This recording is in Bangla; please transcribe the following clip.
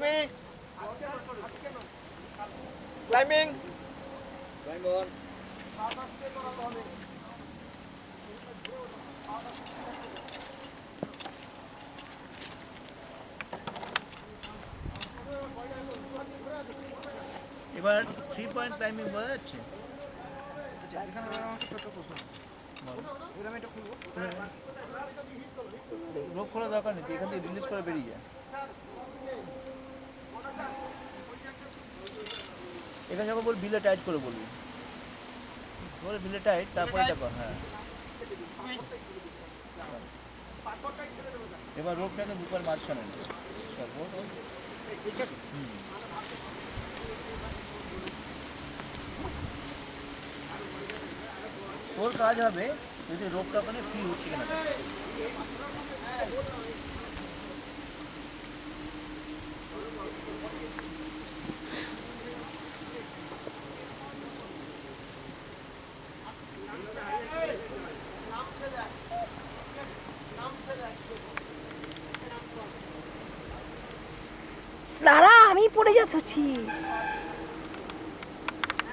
3. Climbing. Climb on. এবার 3 পয়েন্ট ক্লাইম্বিং বোঝা যাচ্ছে? এখানে একটা ছোট প্রশ্ন। এরকম এটা খুলবো। রোপ খোলা দরকার নেই, এখান থেকে রিলিজ করে বেরিয়ে যায়। এখানে যখন বল বিলে টাইট করে বলবি, বলে বিলে টাইট, তারপরে এটা কর। হ্যাঁ, এবার রোপটাকে দুপার মাঝখানে নে। তোর কাজ হবে যদি রোপটা ওখানে ফ্রি হচ্ছে কিনা। দাঁড়া, আমি পড়ে যাচ্ছি।